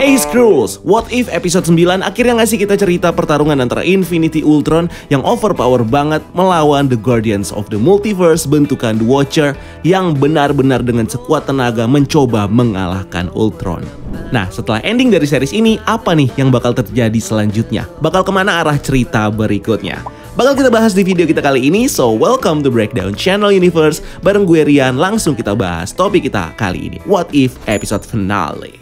Hey Skrulls, What If episode 9 akhirnya ngasih kita cerita pertarungan antara Infinity Ultron yang overpower banget melawan The Guardians of the Multiverse bentukan The Watcher yang benar-benar dengan sekuat tenaga mencoba mengalahkan Ultron. Nah, setelah ending dari series ini, apa nih yang bakal terjadi selanjutnya? Bakal kemana arah cerita berikutnya? Bakal kita bahas di video kita kali ini, so welcome to Breakdown Channel Universe. Bareng gue Rian, langsung kita bahas topik kita kali ini, What If episode finale.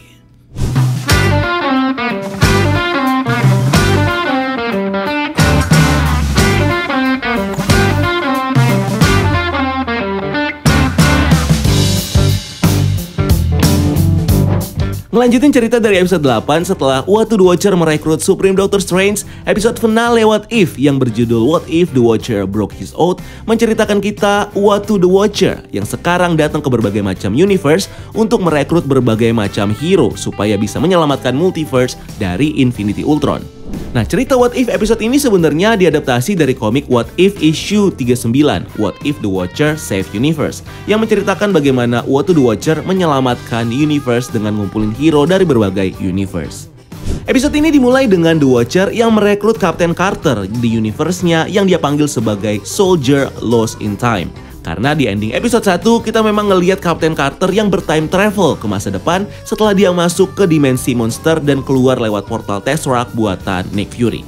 Ngelanjutin cerita dari episode 8 setelah waktu The Watcher merekrut Supreme Doctor Strange, episode finale What If yang berjudul What If The Watcher Broke His Oath menceritakan kita waktu The Watcher yang sekarang datang ke berbagai macam universe untuk merekrut berbagai macam hero supaya bisa menyelamatkan multiverse dari Infinity Ultron. Nah, cerita What If episode ini sebenarnya diadaptasi dari komik What If issue 39, What If The Watcher Save Universe, yang menceritakan bagaimana waktu The Watcher menyelamatkan universe dengan ngumpulin hero dari berbagai universe. Episode ini dimulai dengan The Watcher yang merekrut Captain Carter di universe-nya yang dia panggil sebagai Soldier Lost in Time. Karena di ending episode 1 kita memang ngelihat Captain Carter yang bertime travel ke masa depan setelah dia masuk ke dimensi monster dan keluar lewat portal Tesseract buatan Nick Fury.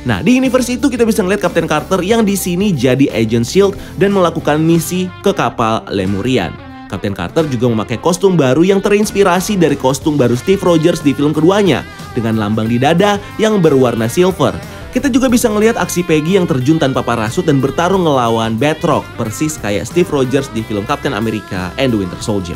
Nah, di universe itu kita bisa ngeliat Captain Carter yang di sini jadi Agent S.H.I.E.L.D. dan melakukan misi ke kapal Lemurian. Captain Carter juga memakai kostum baru yang terinspirasi dari kostum baru Steve Rogers di film keduanya dengan lambang di dada yang berwarna silver. Kita juga bisa ngelihat aksi Peggy yang terjun tanpa parasut dan bertarung ngelawan Batroc, persis kayak Steve Rogers di film Captain America and the Winter Soldier.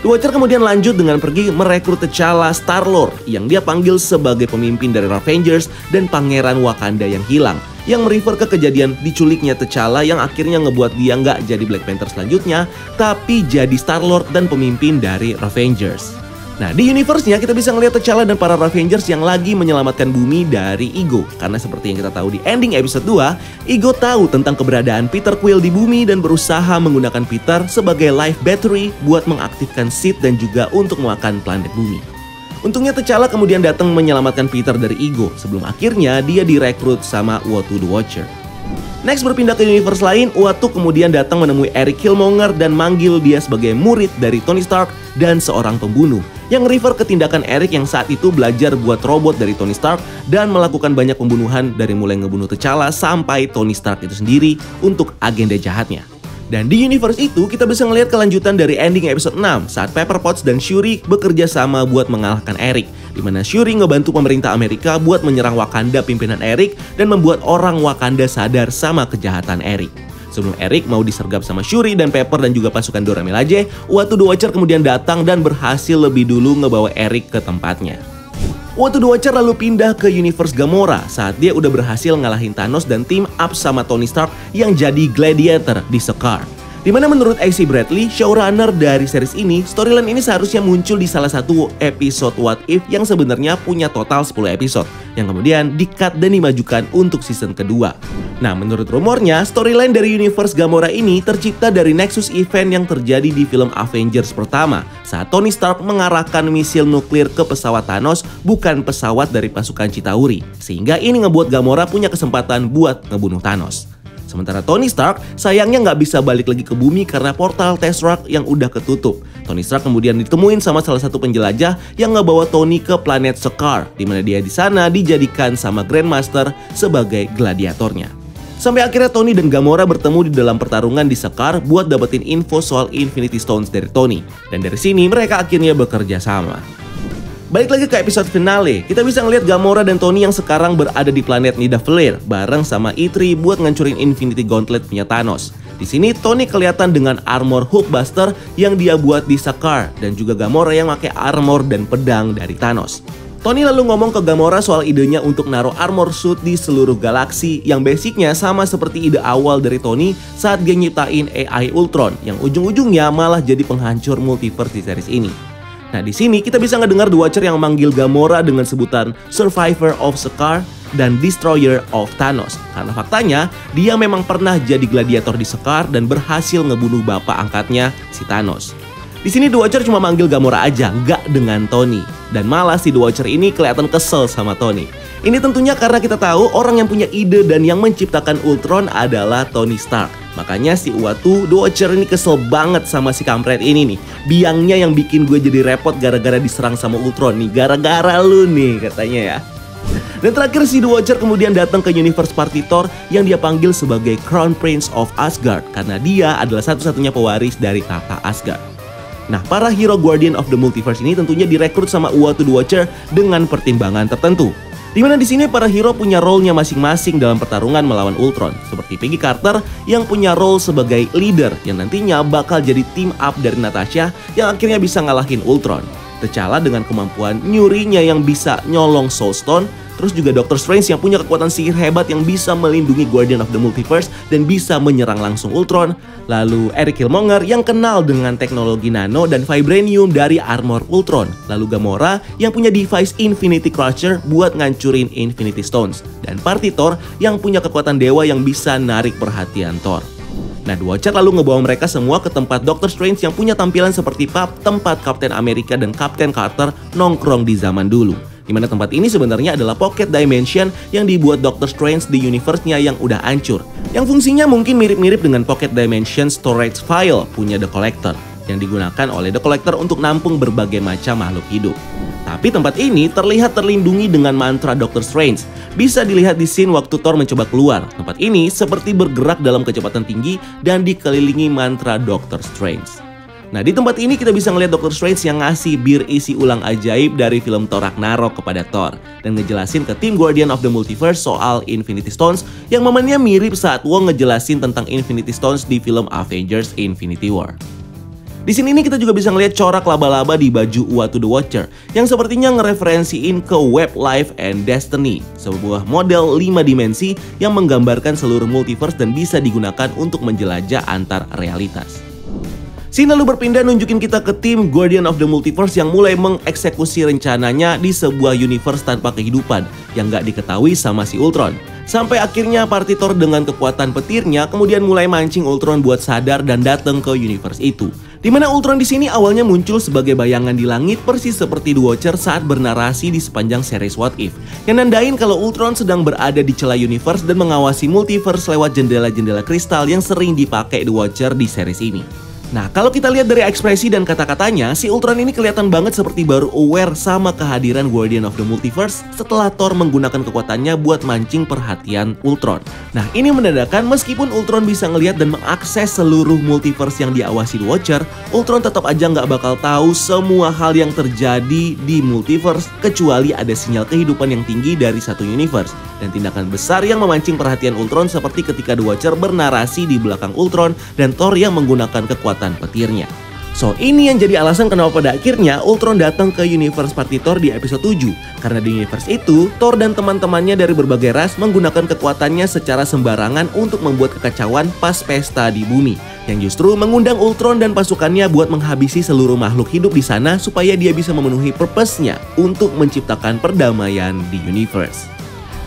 The Watcher kemudian lanjut dengan pergi merekrut T'Challa Star-Lord yang dia panggil sebagai pemimpin dari Avengers dan Pangeran Wakanda yang hilang, yang merefer ke kejadian diculiknya T'Challa yang akhirnya ngebuat dia nggak jadi Black Panther selanjutnya, tapi jadi Star-Lord dan pemimpin dari Avengers. Nah, di universe-nya kita bisa ngelihat T'Challa dan para Avengers yang lagi menyelamatkan bumi dari Ego. Karena seperti yang kita tahu di ending episode 2, Ego tahu tentang keberadaan Peter Quill di bumi dan berusaha menggunakan Peter sebagai life battery buat mengaktifkan Sith dan juga untuk memakan planet bumi. Untungnya T'Challa kemudian datang menyelamatkan Peter dari Ego sebelum akhirnya dia direkrut sama Uatu The Watcher. Next berpindah ke universe lain, Uatu kemudian datang menemui Eric Killmonger dan manggil dia sebagai murid dari Tony Stark dan seorang pembunuh, yang refer ke tindakan Eric yang saat itu belajar buat robot dari Tony Stark dan melakukan banyak pembunuhan dari mulai ngebunuh T'Challa sampai Tony Stark itu sendiri untuk agenda jahatnya. Dan di universe itu kita bisa ngelihat kelanjutan dari ending episode 6 saat Pepper Potts dan Shuri bekerja sama buat mengalahkan Eric, di mana Shuri ngebantu pemerintah Amerika buat menyerang Wakanda pimpinan Eric dan membuat orang Wakanda sadar sama kejahatan Eric. Sebelum Eric mau disergap sama Shuri dan Pepper dan juga pasukan Dora Milaje, Uatu The Watcher kemudian datang dan berhasil lebih dulu ngebawa Eric ke tempatnya. Uatu The Watcher lalu pindah ke universe Gamora saat dia udah berhasil ngalahin Thanos dan team up sama Tony Stark yang jadi Gladiator di Sakaar. Dimana menurut AC Bradley, showrunner dari series ini, storyline ini seharusnya muncul di salah satu episode What If yang sebenarnya punya total 10 episode, yang kemudian di-cut dan dimajukan untuk season kedua. Nah, menurut rumornya, storyline dari universe Gamora ini tercipta dari Nexus event yang terjadi di film Avengers pertama, saat Tony Stark mengarahkan misil nuklir ke pesawat Thanos, bukan pesawat dari pasukan Chitauri, sehingga ini ngebuat Gamora punya kesempatan buat ngebunuh Thanos. Sementara Tony Stark sayangnya nggak bisa balik lagi ke bumi karena portal Tesseract yang udah ketutup. Tony Stark kemudian ditemuin sama salah satu penjelajah yang ngebawa Tony ke planet Sakaar, di mana dia di sana dijadikan sama Grandmaster sebagai gladiatornya. Sampai akhirnya Tony dan Gamora bertemu di dalam pertarungan di Sakaar buat dapetin info soal Infinity Stones dari Tony. Dan dari sini mereka akhirnya bekerja sama. Balik lagi ke episode finale, kita bisa ngeliat Gamora dan Tony yang sekarang berada di planet Nidavellir bareng sama Eitri buat ngancurin Infinity Gauntlet punya Thanos. Di sini Tony kelihatan dengan armor Hulkbuster yang dia buat di Sakaar dan juga Gamora yang pakai armor dan pedang dari Thanos. Tony lalu ngomong ke Gamora soal idenya untuk naruh armor suit di seluruh galaksi yang basicnya sama seperti ide awal dari Tony saat dia nyiptain AI Ultron yang ujung-ujungnya malah jadi penghancur multiverse di series ini. Nah, di sini kita bisa ngedengar The Watcher yang manggil Gamora dengan sebutan Survivor of Sakaar dan Destroyer of Thanos. Karena faktanya, dia memang pernah jadi gladiator di Sakaar dan berhasil ngebunuh bapak angkatnya, si Thanos. Di sini The Watcher cuma manggil Gamora aja, nggak dengan Tony. Dan malah si The Watcher ini kelihatan kesel sama Tony. Ini tentunya karena kita tahu orang yang punya ide dan yang menciptakan Ultron adalah Tony Stark. Makanya si Uatu The Watcher ini kesel banget sama si kampret ini nih. Biangnya yang bikin gue jadi repot gara-gara diserang sama Ultron nih. Gara-gara lu nih katanya ya. Dan terakhir si The Watcher kemudian datang ke Universe Party Thor yang dia panggil sebagai Crown Prince of Asgard. Karena dia adalah satu-satunya pewaris dari tahta Asgard. Nah, para hero Guardian of the Multiverse ini tentunya direkrut sama Uatu The Watcher dengan pertimbangan tertentu. Dimana di sini para hero punya role-nya masing-masing dalam pertarungan melawan Ultron. Seperti Peggy Carter yang punya role sebagai leader yang nantinya bakal jadi team up dari Natasha yang akhirnya bisa ngalahin Ultron. T'Challa dengan kemampuan nyurinya yang bisa nyolong Soul Stone. Terus juga Doctor Strange yang punya kekuatan sihir hebat yang bisa melindungi Guardian of the Multiverse dan bisa menyerang langsung Ultron. Lalu Eric Killmonger yang kenal dengan teknologi nano dan vibranium dari armor Ultron. Lalu Gamora yang punya device Infinity Crusher buat ngancurin Infinity Stones. Dan Party Thor yang punya kekuatan dewa yang bisa narik perhatian Thor. Nah, The Watcher lalu ngebawa mereka semua ke tempat Doctor Strange yang punya tampilan seperti pub, tempat Captain America dan Captain Carter nongkrong di zaman dulu. Dimana tempat ini sebenarnya adalah pocket dimension yang dibuat Doctor Strange di universe-nya yang udah hancur. Yang fungsinya mungkin mirip-mirip dengan pocket dimension storage file punya The Collector, yang digunakan oleh The Collector untuk nampung berbagai macam makhluk hidup. Tapi tempat ini terlihat terlindungi dengan mantra Doctor Strange. Bisa dilihat di scene waktu Thor mencoba keluar. Tempat ini seperti bergerak dalam kecepatan tinggi dan dikelilingi mantra Doctor Strange. Nah, di tempat ini kita bisa ngeliat Doctor Strange yang ngasih bir isi ulang ajaib dari film Thor Ragnarok kepada Thor. Dan ngejelasin ke tim Guardian of the Multiverse soal Infinity Stones yang momennya mirip saat Wong ngejelasin tentang Infinity Stones di film Avengers Infinity War. Di sini kita juga bisa ngeliat corak laba-laba di baju Uatu The Watcher yang sepertinya ngereferensiin ke Web Life and Destiny, sebuah model 5 dimensi yang menggambarkan seluruh multiverse dan bisa digunakan untuk menjelajah antar realitas. Scene lalu berpindah nunjukin kita ke tim Guardian of the Multiverse yang mulai mengeksekusi rencananya di sebuah universe tanpa kehidupan yang gak diketahui sama si Ultron. Sampai akhirnya Party Thor dengan kekuatan petirnya kemudian mulai mancing Ultron buat sadar dan datang ke universe itu. Dimana Ultron di sini awalnya muncul sebagai bayangan di langit persis seperti The Watcher saat bernarasi di sepanjang series What If. Yang nandain kalau Ultron sedang berada di celah universe dan mengawasi multiverse lewat jendela-jendela kristal yang sering dipakai The Watcher di series ini. Nah, kalau kita lihat dari ekspresi dan kata-katanya, si Ultron ini kelihatan banget seperti baru aware sama kehadiran Guardian of the Multiverse setelah Thor menggunakan kekuatannya buat mancing perhatian Ultron. Nah, ini menandakan meskipun Ultron bisa ngelihat dan mengakses seluruh multiverse yang diawasi The Watcher, Ultron tetap aja nggak bakal tahu semua hal yang terjadi di multiverse kecuali ada sinyal kehidupan yang tinggi dari satu universe. Dan tindakan besar yang memancing perhatian Ultron seperti ketika The Watcher bernarasi di belakang Ultron dan Thor yang menggunakan kekuatan petirnya. So, ini yang jadi alasan kenapa pada akhirnya Ultron datang ke Universe Party Thor di episode 7. Karena di universe itu, Thor dan teman-temannya dari berbagai ras menggunakan kekuatannya secara sembarangan untuk membuat kekacauan pas pesta di bumi. Yang justru mengundang Ultron dan pasukannya buat menghabisi seluruh makhluk hidup di sana supaya dia bisa memenuhi purpose-nya untuk menciptakan perdamaian di universe.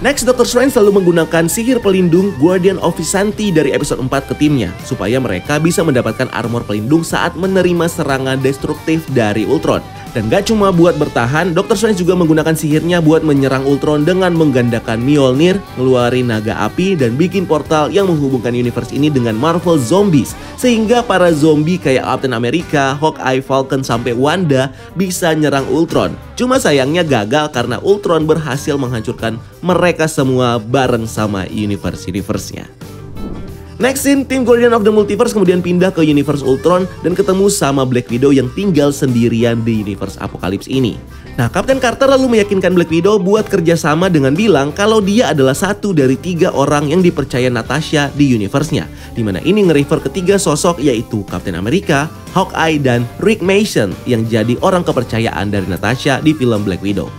Next, Doctor Strange selalu menggunakan sihir pelindung Guardian of Vishanti dari episode 4 ke timnya, supaya mereka bisa mendapatkan armor pelindung saat menerima serangan destruktif dari Ultron. Dan gak cuma buat bertahan, Doctor Strange juga menggunakan sihirnya buat menyerang Ultron dengan menggandakan Mjolnir, ngeluarin naga api, dan bikin portal yang menghubungkan universe ini dengan Marvel Zombies. Sehingga para zombie kayak Captain America, Hawkeye, Falcon, sampai Wanda bisa nyerang Ultron. Cuma sayangnya gagal karena Ultron berhasil menghancurkan mereka semua bareng sama universe-nya. Next scene, tim Guardian of the Multiverse kemudian pindah ke Universe Ultron dan ketemu sama Black Widow yang tinggal sendirian di Universe Apocalypse ini. Nah, Captain Carter lalu meyakinkan Black Widow buat kerjasama dengan bilang kalau dia adalah satu dari 3 orang yang dipercaya Natasha di universe-nya. Dimana ini nge-refer ke 3 sosok yaitu Captain America, Hawkeye, dan Rick Mason yang jadi orang kepercayaan dari Natasha di film Black Widow.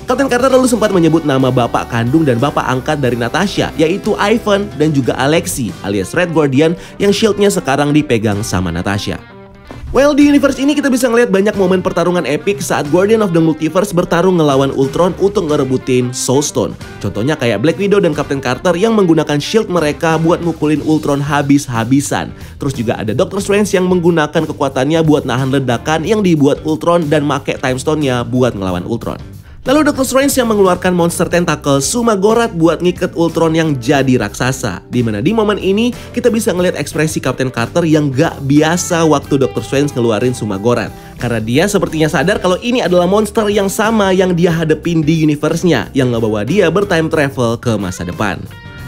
Captain Carter lalu sempat menyebut nama bapak kandung dan bapak angkat dari Natasha, yaitu Ivan dan juga Alexei alias Red Guardian yang shield-nya sekarang dipegang sama Natasha. Well, di universe ini kita bisa ngeliat banyak momen pertarungan epic saat Guardian of the Multiverse bertarung ngelawan Ultron untuk ngerebutin Soul Stone. Contohnya kayak Black Widow dan Captain Carter yang menggunakan shield mereka buat mukulin Ultron habis-habisan. Terus juga ada Doctor Strange yang menggunakan kekuatannya buat nahan ledakan yang dibuat Ultron dan make Time Stone-nya buat ngelawan Ultron. Lalu Doctor Strange yang mengeluarkan monster tentacle Sumagorath buat ngiket Ultron yang jadi raksasa. Dimana di momen ini kita bisa ngeliat ekspresi Captain Carter yang gak biasa waktu Doctor Strange ngeluarin Sumagorath. Karena dia sepertinya sadar kalau ini adalah monster yang sama yang dia hadepin di universe-nya, yang ngebawa dia bertime travel ke masa depan.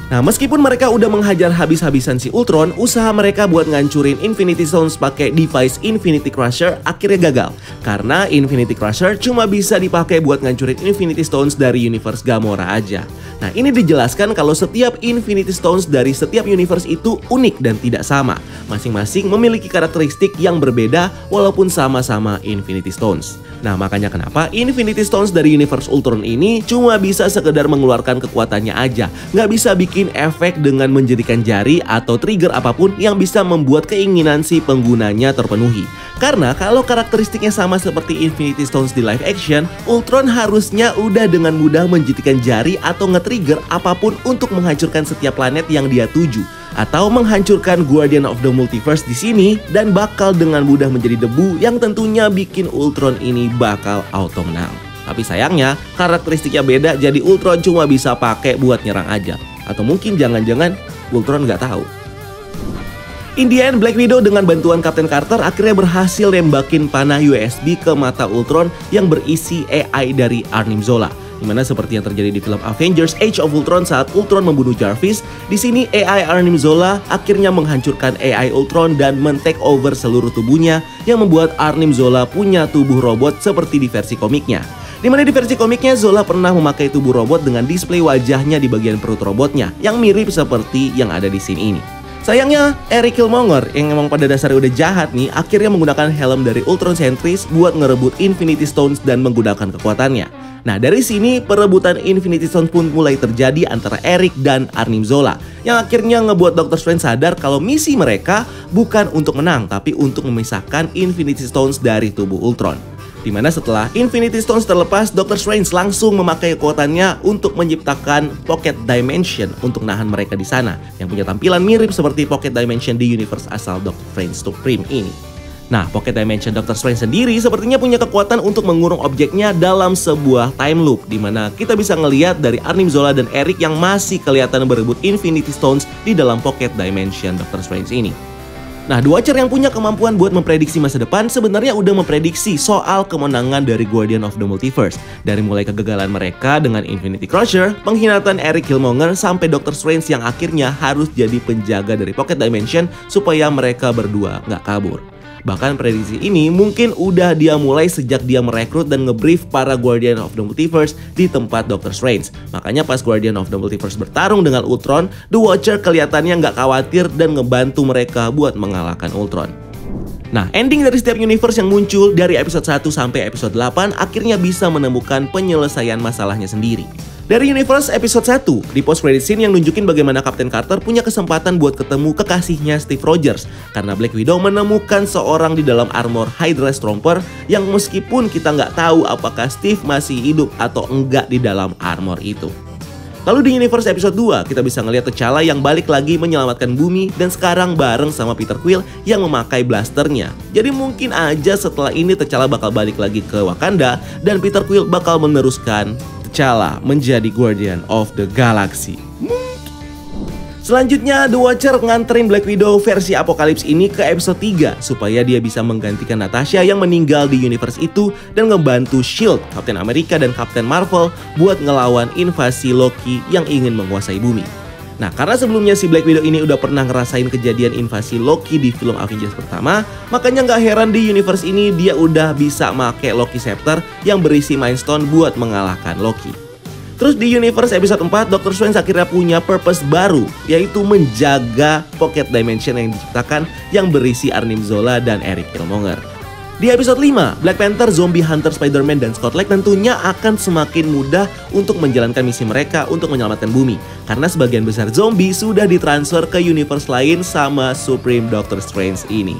Nah, meskipun mereka udah menghajar habis-habisan si Ultron, usaha mereka buat ngancurin Infinity Stones pakai device Infinity Crusher akhirnya gagal. Karena Infinity Crusher cuma bisa dipakai buat ngancurin Infinity Stones dari universe Gamora aja. Nah, ini dijelaskan kalau setiap Infinity Stones dari setiap universe itu unik dan tidak sama. Masing-masing memiliki karakteristik yang berbeda walaupun sama-sama Infinity Stones. Nah, makanya kenapa Infinity Stones dari universe Ultron ini cuma bisa sekedar mengeluarkan kekuatannya aja. Nggak bisa bikin efek dengan menjadikan jari atau trigger apapun yang bisa membuat keinginan si penggunanya terpenuhi. Karena kalau karakteristiknya sama seperti Infinity Stones di live action, Ultron harusnya udah dengan mudah menjadikan jari atau nge-trigger apapun untuk menghancurkan setiap planet yang dia tuju. Atau menghancurkan Guardian of the Multiverse di sini dan bakal dengan mudah menjadi debu yang tentunya bikin Ultron ini bakal auto menang. Tapi sayangnya karakteristiknya beda, jadi Ultron cuma bisa pakai buat nyerang aja. Atau mungkin jangan-jangan Ultron nggak tahu. In the end, Black Widow dengan bantuan Captain Carter akhirnya berhasil nembakin panah USB ke mata Ultron yang berisi AI dari Arnim Zola. Dimana seperti yang terjadi di film Avengers Age of Ultron saat Ultron membunuh Jarvis, di sini AI Arnim Zola akhirnya menghancurkan AI Ultron dan men-take over seluruh tubuhnya yang membuat Arnim Zola punya tubuh robot seperti di versi komiknya. Dimana di versi komiknya Zola pernah memakai tubuh robot dengan display wajahnya di bagian perut robotnya yang mirip seperti yang ada di scene ini. Sayangnya, Eric Killmonger yang emang pada dasarnya udah jahat nih, akhirnya menggunakan helm dari Ultron Sentries buat ngerebut Infinity Stones dan menggunakan kekuatannya. Nah, dari sini perebutan Infinity Stones pun mulai terjadi antara Eric dan Arnim Zola, yang akhirnya ngebuat Doctor Strange sadar kalau misi mereka bukan untuk menang, tapi untuk memisahkan Infinity Stones dari tubuh Ultron. Dimana setelah Infinity Stones terlepas, Doctor Strange langsung memakai kekuatannya untuk menciptakan Pocket Dimension untuk nahan mereka di sana, yang punya tampilan mirip seperti Pocket Dimension di universe asal Doctor Strange Supreme ini. Nah, Pocket Dimension Doctor Strange sendiri sepertinya punya kekuatan untuk mengurung objeknya dalam sebuah time loop, dimana kita bisa ngelihat dari Arnim Zola dan Eric yang masih kelihatan berebut Infinity Stones di dalam Pocket Dimension Doctor Strange ini. Nah, The Watcher yang punya kemampuan buat memprediksi masa depan sebenarnya udah memprediksi soal kemenangan dari Guardian of the Multiverse. Dari mulai kegagalan mereka dengan Infinity Crusher, pengkhianatan Eric Killmonger, sampai Doctor Strange yang akhirnya harus jadi penjaga dari Pocket Dimension supaya mereka berdua nggak kabur. Bahkan prediksi ini mungkin udah dia mulai sejak dia merekrut dan ngebrief para Guardian of the Multiverse di tempat Doctor Strange. Makanya pas Guardian of the Multiverse bertarung dengan Ultron, The Watcher kelihatannya nggak khawatir dan ngebantu mereka buat mengalahkan Ultron. Nah, ending dari setiap universe yang muncul dari episode 1 sampai episode 8 akhirnya bisa menemukan penyelesaian masalahnya sendiri. Dari universe episode 1, di post credit scene yang nunjukin bagaimana Captain Carter punya kesempatan buat ketemu kekasihnya Steve Rogers, karena Black Widow menemukan seorang di dalam armor Hydra Stomper yang meskipun kita nggak tahu apakah Steve masih hidup atau enggak di dalam armor itu. Lalu di universe episode 2, kita bisa ngeliat T'Challa yang balik lagi menyelamatkan bumi dan sekarang bareng sama Peter Quill yang memakai blasternya. Jadi mungkin aja setelah ini T'Challa bakal balik lagi ke Wakanda dan Peter Quill bakal meneruskan T'Challa menjadi Guardian of the Galaxy. Selanjutnya, The Watcher nganterin Black Widow versi Apokalips ini ke episode 3 supaya dia bisa menggantikan Natasha yang meninggal di universe itu dan ngebantu S.H.I.E.L.D., Captain America dan Captain Marvel buat ngelawan invasi Loki yang ingin menguasai bumi. Nah, karena sebelumnya si Black Widow ini udah pernah ngerasain kejadian invasi Loki di film Avengers pertama, makanya nggak heran di universe ini dia udah bisa make Loki Scepter yang berisi Mind Stone buat mengalahkan Loki. Terus di universe episode 4, Doctor Strange akhirnya punya purpose baru, yaitu menjaga Pocket Dimension yang diciptakan yang berisi Arnim Zola dan Eric Killmonger. Di episode 5, Black Panther, Zombie Hunter, Spider-Man, dan Scott Lang tentunya akan semakin mudah untuk menjalankan misi mereka untuk menyelamatkan bumi. Karena sebagian besar zombie sudah ditransfer ke universe lain sama Supreme Doctor Strange ini.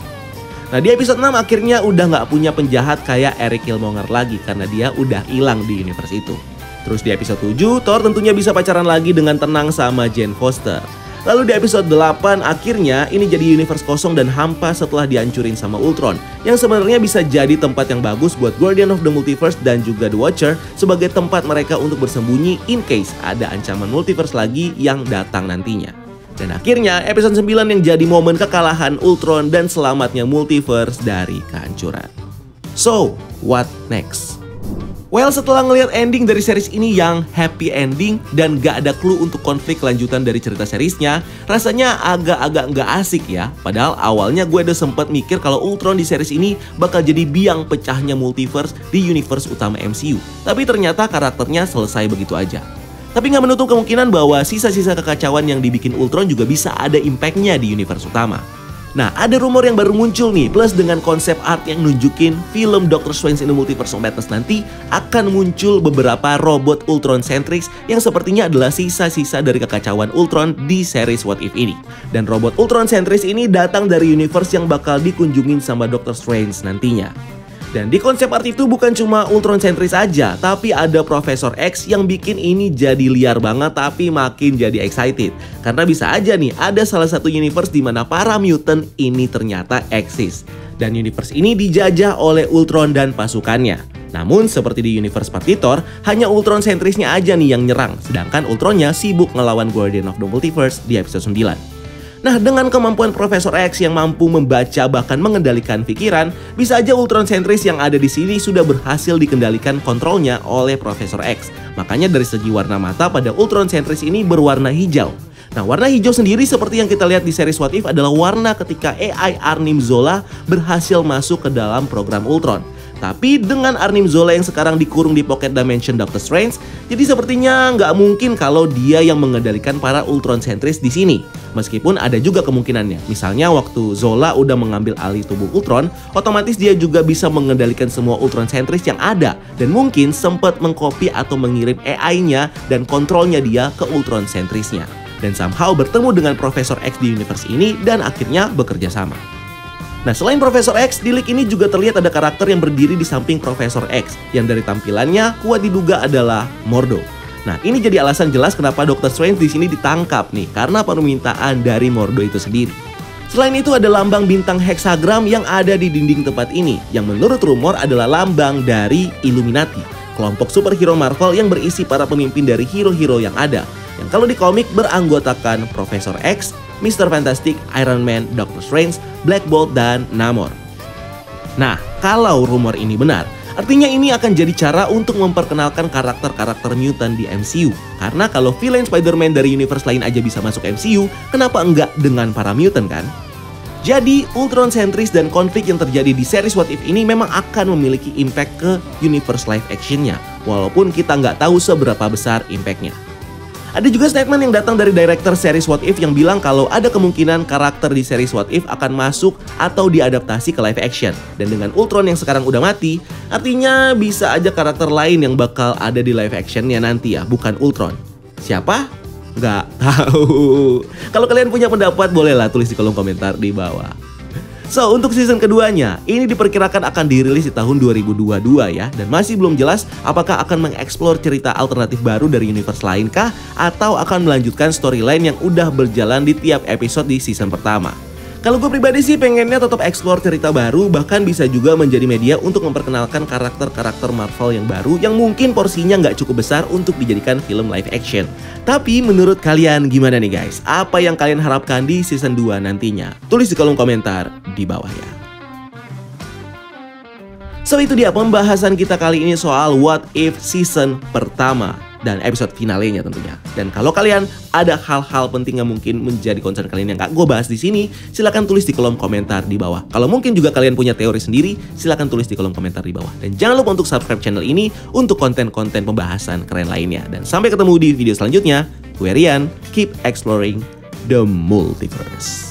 Nah di episode 6 akhirnya udah nggak punya penjahat kayak Eric Killmonger lagi karena dia udah hilang di universe itu. Terus di episode 7, Thor tentunya bisa pacaran lagi dengan tenang sama Jane Foster. Lalu di episode 8 akhirnya ini jadi universe kosong dan hampa setelah dihancurin sama Ultron, yang sebenarnya bisa jadi tempat yang bagus buat Guardian of the Multiverse dan juga The Watcher sebagai tempat mereka untuk bersembunyi in case ada ancaman multiverse lagi yang datang nantinya. Dan akhirnya episode 9 yang jadi momen kekalahan Ultron dan selamatnya multiverse dari kehancuran. So, what next? Well, setelah ngelihat ending dari series ini yang happy ending dan gak ada clue untuk konflik kelanjutan dari cerita seriesnya, rasanya agak-agak gak asik ya. Padahal awalnya gue udah sempet mikir kalau Ultron di series ini bakal jadi biang pecahnya multiverse di universe utama MCU. Tapi ternyata karakternya selesai begitu aja. Tapi gak menutup kemungkinan bahwa sisa-sisa kekacauan yang dibikin Ultron juga bisa ada impactnya di universe utama. Nah, ada rumor yang baru muncul nih, plus dengan konsep art yang nunjukin film Doctor Strange in the Multiverse of Madness nanti akan muncul beberapa robot Ultron Centrix yang sepertinya adalah sisa-sisa dari kekacauan Ultron di series What If ini. Dan robot Ultron Centrix ini datang dari universe yang bakal dikunjungin sama Doctor Strange nantinya. Dan di konsep art itu bukan cuma Ultron Centrix aja, tapi ada Profesor X yang bikin ini jadi liar banget tapi makin jadi excited. Karena bisa aja nih ada salah satu universe di mana para mutant ini ternyata eksis. Dan universe ini dijajah oleh Ultron dan pasukannya. Namun seperti di universe Party Thor, hanya Ultron Centrix-nya aja nih yang nyerang, sedangkan Ultronnya sibuk ngelawan Guardian of the Multiverse di episode 9. Nah, dengan kemampuan Profesor X yang mampu membaca bahkan mengendalikan pikiran, bisa aja Ultron Centrix yang ada di sini sudah berhasil dikendalikan kontrolnya oleh Profesor X. Makanya dari segi warna mata pada Ultron Centrix ini berwarna hijau. Nah, warna hijau sendiri seperti yang kita lihat di series What If adalah warna ketika AI Arnim Zola berhasil masuk ke dalam program Ultron. Tapi dengan Arnim Zola yang sekarang dikurung di Pocket Dimension Doctor Strange, jadi sepertinya nggak mungkin kalau dia yang mengendalikan para Ultron Centrix di sini. Meskipun ada juga kemungkinannya, misalnya waktu Zola udah mengambil alih tubuh Ultron, otomatis dia juga bisa mengendalikan semua Ultron Centrix yang ada dan mungkin sempat mengcopy atau mengirim AI-nya dan kontrolnya dia ke Ultron Centrix-nya. Dan somehow bertemu dengan Profesor X di universe ini dan akhirnya bekerja sama. Nah, selain Profesor X, di leak ini juga terlihat ada karakter yang berdiri di samping Profesor X yang dari tampilannya kuat diduga adalah Mordo. Nah, ini jadi alasan jelas kenapa Doctor Strange di sini ditangkap nih, karena permintaan dari Mordo itu sendiri. Selain itu ada lambang bintang hexagram yang ada di dinding tempat ini, yang menurut rumor adalah lambang dari Illuminati, kelompok superhero Marvel yang berisi para pemimpin dari hero-hero yang ada, yang kalau di komik beranggotakan Profesor X, Mr. Fantastic, Iron Man, Doctor Strange, Black Bolt, dan Namor. Nah, kalau rumor ini benar, artinya ini akan jadi cara untuk memperkenalkan karakter-karakter mutant di MCU. Karena kalau villain Spider-Man dari universe lain aja bisa masuk MCU, kenapa enggak dengan para mutant kan? Jadi, Ultron Centrix dan konflik yang terjadi di series What If ini memang akan memiliki impact ke universe live actionnya, walaupun kita nggak tahu seberapa besar impactnya. Ada juga statement yang datang dari director series What If yang bilang kalau ada kemungkinan karakter di series What If akan masuk atau diadaptasi ke live action. Dan dengan Ultron yang sekarang udah mati, artinya bisa aja karakter lain yang bakal ada di live actionnya nanti ya, bukan Ultron. Siapa? Nggak tahu. Kalau kalian punya pendapat, bolehlah tulis di kolom komentar di bawah. So, untuk season keduanya, ini diperkirakan akan dirilis di tahun 2022 ya. Dan masih belum jelas apakah akan mengeksplor cerita alternatif baru dari universe lain kah, atau akan melanjutkan storyline yang udah berjalan di tiap episode di season pertama. Kalau gue pribadi sih pengennya tetap eksplor cerita baru, bahkan bisa juga menjadi media untuk memperkenalkan karakter-karakter Marvel yang baru yang mungkin porsinya nggak cukup besar untuk dijadikan film live action. Tapi menurut kalian gimana nih guys? Apa yang kalian harapkan di season 2 nantinya? Tulis di kolom komentar di bawah ya. So itu dia pembahasan kita kali ini soal What If season pertama dan episode finalenya tentunya. Dan kalau kalian ada hal-hal penting yang mungkin menjadi concern kalian yang gak gue bahas di sini, silahkan tulis di kolom komentar di bawah. Kalau mungkin juga kalian punya teori sendiri, silahkan tulis di kolom komentar di bawah. Dan jangan lupa untuk subscribe channel ini untuk konten-konten pembahasan keren lainnya. Dan sampai ketemu di video selanjutnya. Gue Rian, keep exploring the multiverse.